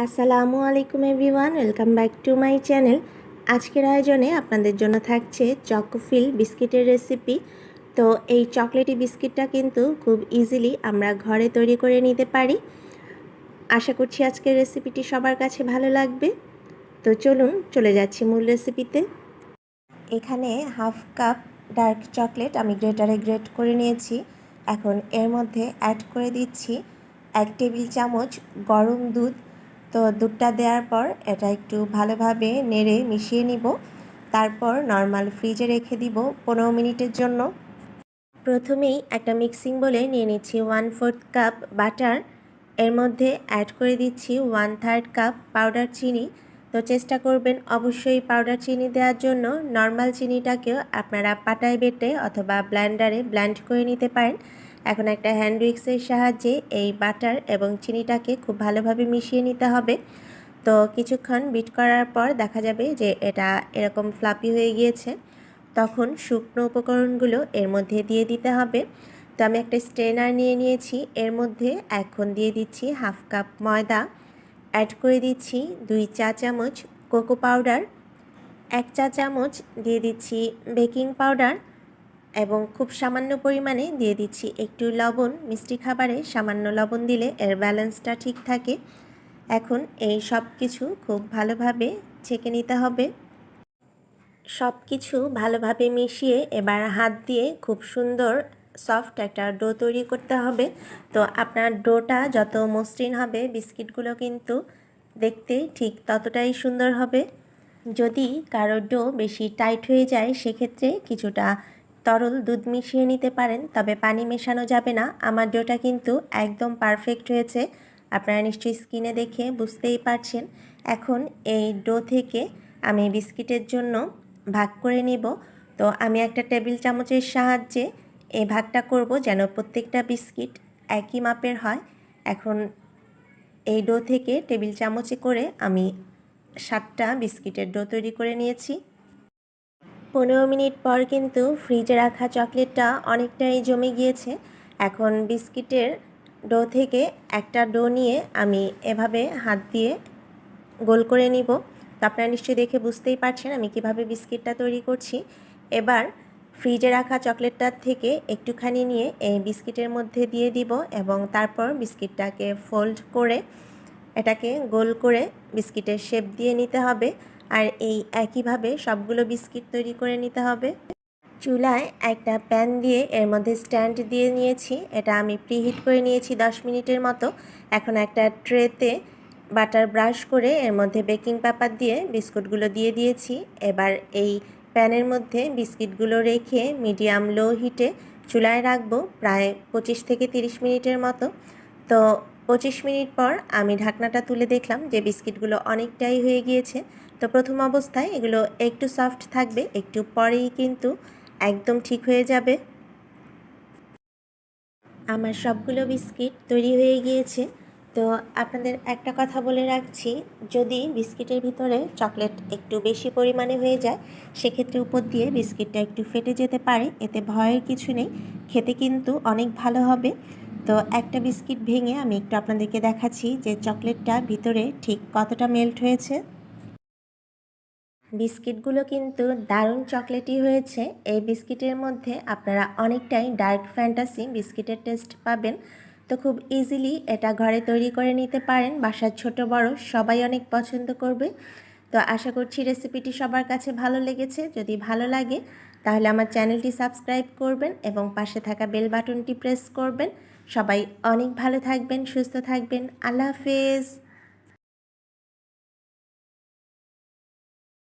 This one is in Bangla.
আসসালামু আলাইকুম everyone, welcome back to my channel. আজকের আয়োজনে আপনাদের জন্য থাকছে চকোফিল বিস্কিটের রেসিপি। তো এই চকলেটি বিস্কিটটা কিন্তু খুব ইজিলি আমরা ঘরে তৈরি করে নিতে পারি। আশা করছি আজকের রেসিপিটি সবার কাছে ভালো লাগবে। তো চলুন চলে যাচ্ছি মূল রেসিপিতে। এখানে হাফ কাপ ডার্ক চকলেট আমি গ্রেটারে গ্রেট করে নিয়েছি। এখন এর মধ্যে অ্যাড করে দিচ্ছি 1 টেবিল চামচ গরম দুধ। তো দুধটা দেওয়ার পর এটা একটু ভালোভাবে নেড়ে মিশিয়ে নিব। তারপর নর্মাল ফ্রিজে রেখে দিব 15 মিনিটের জন্য। প্রথমেই একটা মিক্সিং বলে নিয়ে নিচ্ছি 1/4 কাপ বাটার। এর মধ্যে অ্যাড করে দিচ্ছি 1/3 কাপ পাউডার চিনি। তো চেষ্টা করবেন অবশ্যই পাউডার চিনি দেওয়ার জন্য। নর্মাল চিনিটাকেও আপনারা পাটায় বেটে অথবা ব্লেন্ডারে ব্লেন্ড করে নিতে পারেন। এখন একটা হ্যান্ড উইক্সের সাহায্যে এই বাটার এবং চিনিটাকে খুব ভালোভাবে মিশিয়ে নিতে হবে। তো কিছুক্ষণ বিট করার পর দেখা যাবে যে এটা এরকম ফ্লাপি হয়ে গিয়েছে। তখন শুকনো উপকরণগুলো এর মধ্যে দিয়ে দিতে হবে। তো আমি একটা স্ট্রেনার নিয়ে নিয়েছি। এর মধ্যে এখন দিয়ে দিচ্ছি হাফ কাপ ময়দা, অ্যাড করে দিচ্ছি 2 চা চামচ কোকো পাউডার, 1 চা চামচ দিয়ে দিচ্ছি বেকিং পাউডার এবং খুব সামান্য পরিমাণে দিয়ে দিচ্ছি একটু লবণ। মিষ্টি খাবারে সামান্য লবণ দিলে এর ব্যালেন্সটা ঠিক থাকে। এখন এই সব কিছু খুব ভালোভাবে ছেঁকে নিতে হবে। সব কিছু ভালোভাবে মিশিয়ে এবার হাত দিয়ে খুব সুন্দর সফট একটা ডো তৈরি করতে হবে। তো আপনার ডোটা যত মসৃণ হবে বিস্কিটগুলো কিন্তু দেখতে ঠিক ততটাই সুন্দর হবে। যদি কারো ডো বেশি টাইট হয়ে যায় সেক্ষেত্রে কিছুটা তরল দুধ মিশিয়ে নিতে পারেন, তবে পানি মেশানো যাবে না। আমার ডোটা কিন্তু একদম পারফেক্ট হয়েছে, আপনারা নিশ্চয়ই স্কিনে দেখে বুঝতেই পারছেন। এখন এই ডো থেকে আমি বিস্কিটের জন্য ভাগ করে নিব। তো আমি একটা টেবিল চামচের সাহায্যে এই ভাগটা করব যেন প্রত্যেকটা বিস্কিট একই মাপের হয়। এখন এই ডো থেকে টেবিল চামচে করে আমি 7টা বিস্কিটের ডো তৈরি করে নিয়েছি। 15 মিনিট পর কিন্তু ফ্রিজে রাখা চকলেটটা অনেকটাই জমে গিয়েছে। এখন বিস্কিটের ডো থেকে একটা ডো নিয়ে আমি এভাবে হাত দিয়ে গোল করে নিব। তো আপনারা নিশ্চয়ই দেখে বুঝতেই পারছেন আমি কিভাবে বিস্কিটটা তৈরি করছি। এবার ফ্রিজে রাখা চকলেটটার থেকে একটুখানি নিয়ে এই বিস্কিটের মধ্যে দিয়ে দিব এবং তারপর বিস্কিটটাকে ফোল্ড করে এটাকে গোল করে বিস্কিটের শেপ দিয়ে নিতে হবে। আর এই একইভাবে সবগুলো বিস্কিট তৈরি করে নিতে হবে। চুলায় একটা প্যান দিয়ে এর মধ্যে স্ট্যান্ড দিয়ে নিয়েছি। এটা আমি প্রিহিট করে নিয়েছি 10 মিনিটের মতো। এখন একটা ট্রেতে বাটার ব্রাশ করে এর মধ্যে বেকিং পেপার দিয়ে বিস্কুটগুলো দিয়ে দিয়েছি। এবার এই প্যানের মধ্যে বিস্কিটগুলো রেখে মিডিয়াম লো হিটে চুলায় রাখবো প্রায় 25 থেকে 30 মিনিটের মতো। তো 25 মিনিট পর আমি ঢাকনাটা তুলে দেখলাম যে বিস্কিটগুলো অনেকটাই হয়ে গিয়েছে। তো প্রথম অবস্থায় এগুলো একটু সফট থাকবে, একটু পরেই কিন্তু একদম ঠিক হয়ে যাবে। আমার সবগুলো বিস্কিট তৈরি হয়ে গিয়েছে। তো আপনাদের একটা কথা বলে রাখছি, যদি বিস্কিটের ভিতরে চকলেট একটু বেশি পরিমাণে হয়ে যায় সেক্ষেত্রে উপর দিয়ে বিস্কিটটা একটু ফেটে যেতে পারে, এতে ভয়ের কিছু নেই, খেতে কিন্তু অনেক ভালো হবে। তো একটা বিস্কিট ভেঙে আমি একটু আপনাদেরকে দেখাচ্ছি যে চকলেটটা ভিতরে ঠিক কতটা মেল্ট হয়েছে। বিস্কিটগুলো কিন্তু দারুণ চকলেটি হয়েছে। এই বিস্কিটের মধ্যে আপনারা অনেকটাই ডার্ক ফ্যান্টাসি বিস্কিটের টেস্ট পাবেন। তো খুব ইজিলি এটা ঘরে তৈরি করে নিতে পারেন, বাসার ছোট বড় সবাই অনেক পছন্দ করবে। তো আশা করছি রেসিপিটি সবার কাছে ভালো লেগেছে। যদি ভালো লাগে তাহলে আমার চ্যানেলটি সাবস্ক্রাইব করবেন এবং পাশে থাকা বেল বাটনটি প্রেস করবেন। সবাই অনেক ভালো থাকবেন, সুস্থ থাকবেন। আল্লাহ হাফেজ।